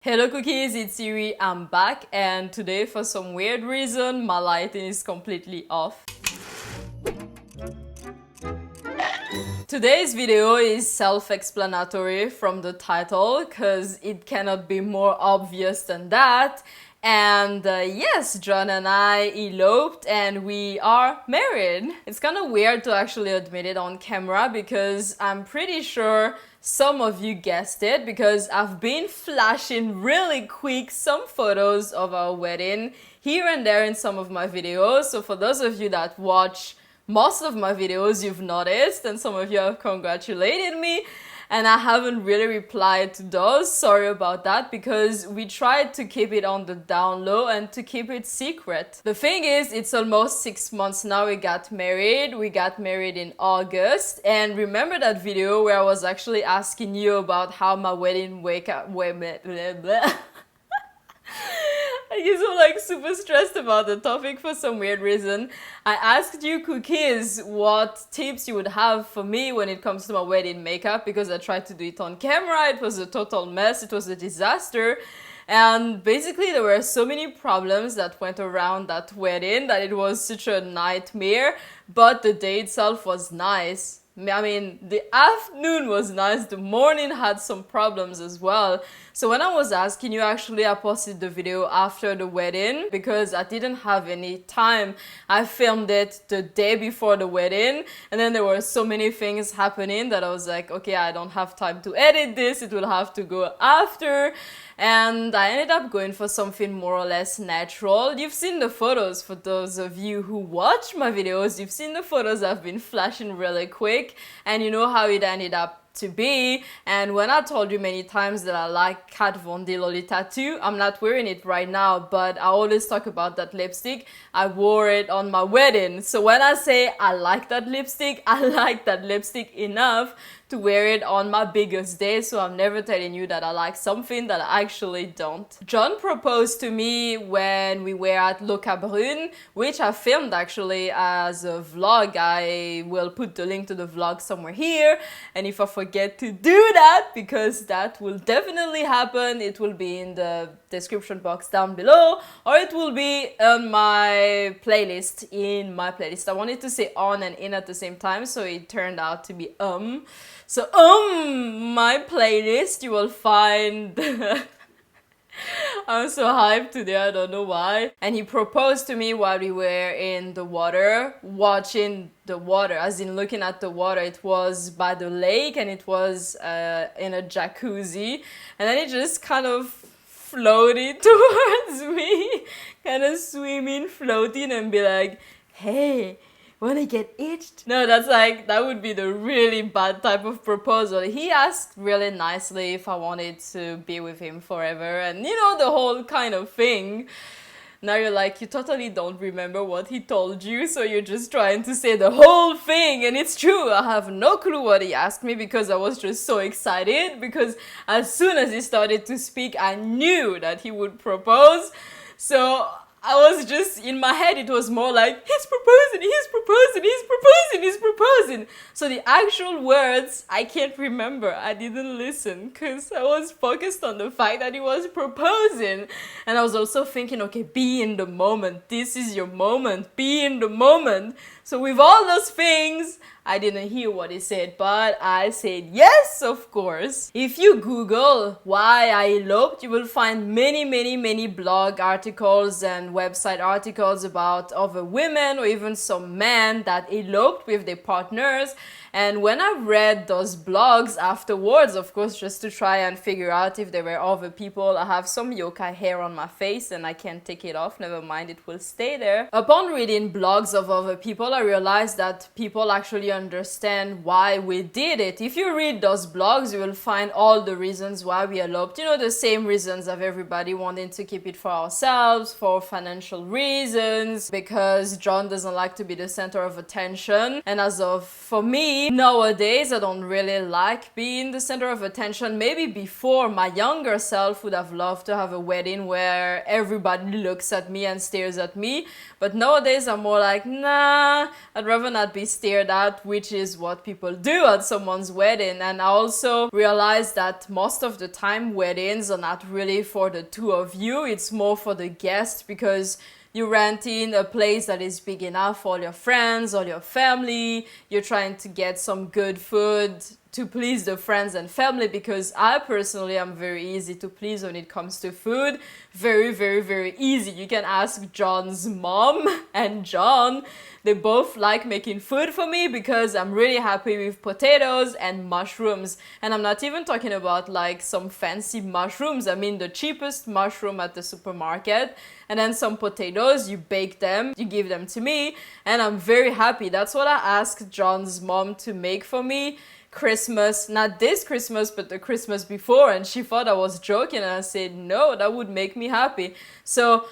Hello cookies, it's Yuri. I'm back, and today for some weird reason my lighting is completely off. Today's video is self-explanatory from the title because it cannot be more obvious than that. And yes, John and I eloped and we are married. It's kind of weird to actually admit it on camera because I'm pretty sure some of you guessed it, because I've been flashing really quick some photos of our wedding here and there in some of my videos. So for those of you that watch most of my videos, you've noticed, and some of you have congratulated me, and I haven't really replied to those. Sorry about that, because we tried to keep it on the down low and to keep it secret. The thing is, it's almost 6 months now we got married. We got married in August, and remember that video where I was actually asking you about how my wedding I guess I'm like super stressed about the topic for some weird reason. I asked you cookies what tips you would have for me when it comes to my wedding makeup, because I tried to do it on camera. It was a total mess. It was a disaster. And basically there were so many problems that went around that wedding that it was such a nightmare. But the day itself was nice. I mean, the afternoon was nice, the morning had some problems as well. So when I was asking you, actually I posted the video after the wedding because I didn't have any time. I filmed it the day before the wedding, and then there were so many things happening that I was like, okay, I don't have time to edit this, it will have to go after. And I ended up going for something more or less natural. You've seen the photos, for those of you who watch my videos, you've seen the photos I've been flashing really quick, and you know how it ended up to be. And when I told you many times that I like Kat Von D Lolita too, I'm not wearing it right now, but I always talk about that lipstick. I wore it on my wedding. So when I say I like that lipstick, I like that lipstick enough to wear it on my biggest day. So I'm never telling you that I like something that I actually don't. John proposed to me when we were at Le Cabrun, which I filmed actually as a vlog. I will put the link to the vlog somewhere here, and if I forget to do that, because that will definitely happen, it will be in the description box down below, or it will be on my playlist, in my playlist. I wanted to say on and in at the same time, so it turned out to be So my playlist, you will find I'm so hyped today, I don't know why. And he proposed to me while we were in the water, watching the water, as in looking at the water. It was by the lake, and it was in a jacuzzi, and then it just kind of floated towards me, kind of swimming, floating, and be like, hey, wanna get itched? No, that's like, that would be the really bad type of proposal. He asked really nicely if I wanted to be with him forever, and you know, the whole kind of thing. Now you're like, you totally don't remember what he told you, so you're just trying to say the whole thing. And it's true, I have no clue what he asked me, because I was just so excited, because as soon as he started to speak, I knew that he would propose. So I was just, in my head, it was more like, he's proposing, he's proposing, he's proposing, he's proposing. So the actual words, I can't remember. I didn't listen because I was focused on the fact that he was proposing. And I was also thinking, okay, be in the moment. This is your moment. Be in the moment. So with all those things, I didn't hear what he said, but I said yes, of course. If you Google why I eloped, you will find many blog articles and website articles about other women or even some men that eloped with their partners. And when I read those blogs afterwards, of course, just to try and figure out if there were other people, I have some yokai hair on my face and I can't take it off. Never mind, it will stay there. Upon reading blogs of other people, I realized that people actually understand why we did it. If you read those blogs, you will find all the reasons why we eloped. You know, the same reasons of everybody wanting to keep it for ourselves, for financial reasons, because John doesn't like to be the center of attention. And for me, me, nowadays, I don't really like being the center of attention. Maybe before, my younger self would have loved to have a wedding where everybody looks at me and stares at me. But nowadays, I'm more like, nah, I'd rather not be stared at, which is what people do at someone's wedding. And I also realized that most of the time, weddings are not really for the two of you. It's more for the guest, because you rent in a place that is big enough for all your friends, all your family. You're trying to get some good food to please the friends and family, because I personally am very easy to please when it comes to food. Very, very, very easy. You can ask John's mom and John. They both like making food for me because I'm really happy with potatoes and mushrooms. And I'm not even talking about like some fancy mushrooms. I mean the cheapest mushroom at the supermarket. And then some potatoes, you bake them, you give them to me, and I'm very happy. That's what I asked John's mom to make for me Christmas, not this Christmas, but the Christmas before, and she thought I was joking, and I said, no, that would make me happy. So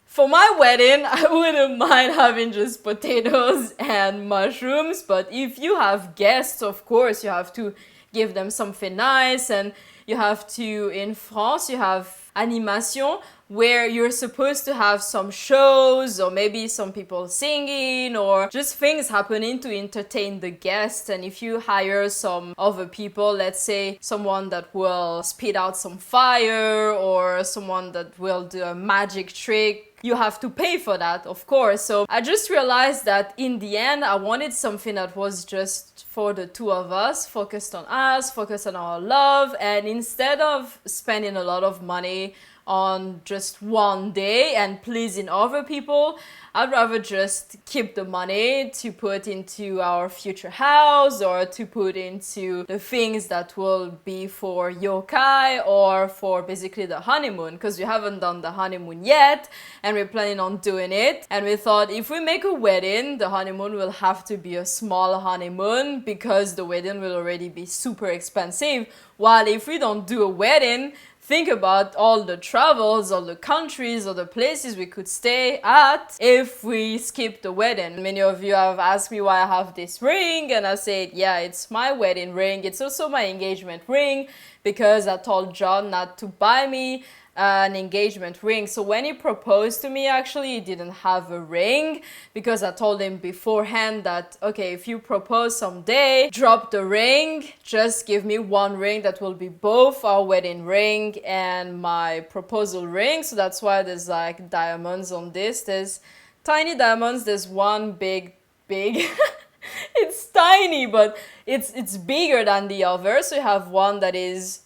for my wedding, I wouldn't mind having just potatoes and mushrooms, but if you have guests, of course, you have to give them something nice, and you have to, in France, you have animation, where you're supposed to have some shows or maybe some people singing or just things happening to entertain the guests. And if you hire some other people, let's say someone that will spit out some fire or someone that will do a magic trick, you have to pay for that, of course. So I just realized that in the end, I wanted something that was just for the two of us, focused on us, focused on our love. And instead of spending a lot of money on just one day and pleasing other people, I'd rather just keep the money to put into our future house or to put into the things that will be for yokai or for basically the honeymoon, because we haven't done the honeymoon yet and we're planning on doing it. And we thought if we make a wedding, the honeymoon will have to be a small honeymoon because the wedding will already be super expensive. While if we don't do a wedding, think about all the travels, all the countries, or the places we could stay at if we skip the wedding. Many of you have asked me why I have this ring, and I said, yeah, it's my wedding ring. It's also my engagement ring because I told John not to buy me an engagement ring. So when he proposed to me, actually, he didn't have a ring because I told him beforehand that, okay, if you propose someday, drop the ring, just give me one ring that will be both our wedding ring and my proposal ring. So that's why there's like diamonds on this. There's tiny diamonds. There's one big it's tiny, but it's bigger than the other. So you have one that is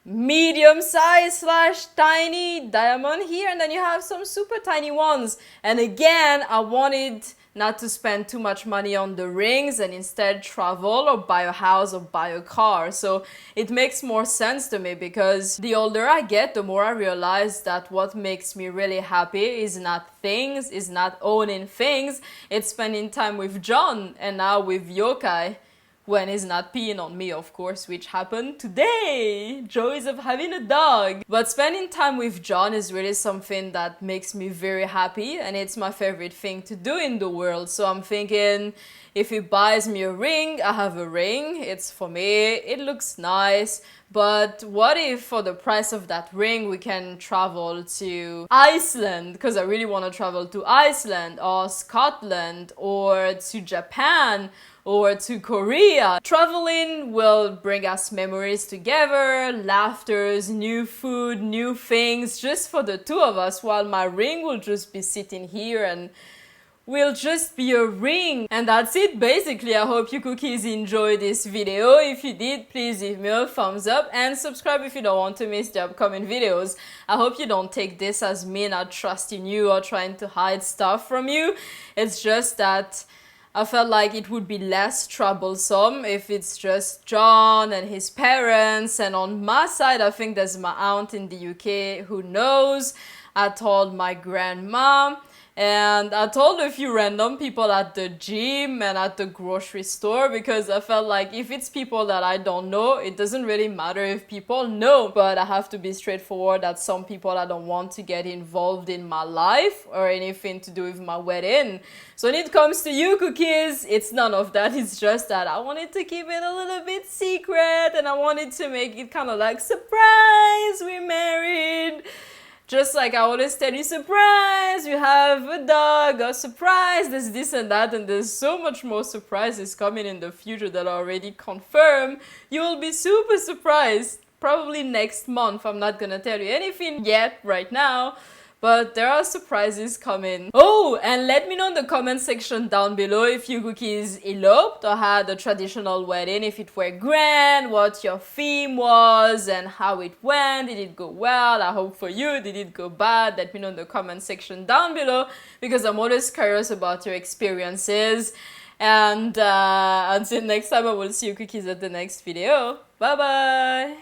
medium size / tiny diamond here, and then you have some super tiny ones. And again, I wanted not to spend too much money on the rings and instead travel or buy a house or buy a car. So it makes more sense to me because the older I get, the more I realize that what makes me really happy is not things, is not owning things, it's spending time with John and now with yokai. When he's not peeing on me, of course, which happened today. Joys of having a dog. But spending time with John is really something that makes me very happy, and it's my favorite thing to do in the world. So I'm thinking, if he buys me a ring, I have a ring. It's for me. It looks nice. But what if for the price of that ring we can travel to Iceland? Because I really want to travel to Iceland or Scotland or to Japan or to Korea. Traveling will bring us memories together, laughters, new food, new things, just for the two of us, while my ring will just be sitting here and will just be a ring. And that's it basically. I hope you cookies enjoyed this video. If you did, please give me a thumbs up and subscribe if you don't want to miss the upcoming videos. I hope you don't take this as me not trusting you or trying to hide stuff from you. It's just that I felt like it would be less troublesome if it's just John and his parents, and on my side I think there's my aunt in the UK who knows. I told my grandma, And I told a few random people at the gym and at the grocery store, because I felt like if it's people that I don't know, it doesn't really matter if people know, but I have to be straightforward that some people I don't want to get involved in my life or anything to do with my wedding. So when it comes to you, cookies, it's none of that. It's just that I wanted to keep it a little bit secret, and I wanted to make it kind of like, surprise, we're married. Just like I always tell you, surprise, you have a dog, or surprise, there's this and that, and there's so much more surprises coming in the future that are already confirmed. You will be super surprised, probably next month. I'm not gonna tell you anything yet right now, but there are surprises coming. Oh, and let me know in the comment section down below if you cookies eloped or had a traditional wedding, if it were grand, what your theme was, and how it went. Did it go well? I hope for you. Did it go bad? Let me know in the comment section down below, because I'm always curious about your experiences. And until next time, I will see you cookies at the next video. Bye bye!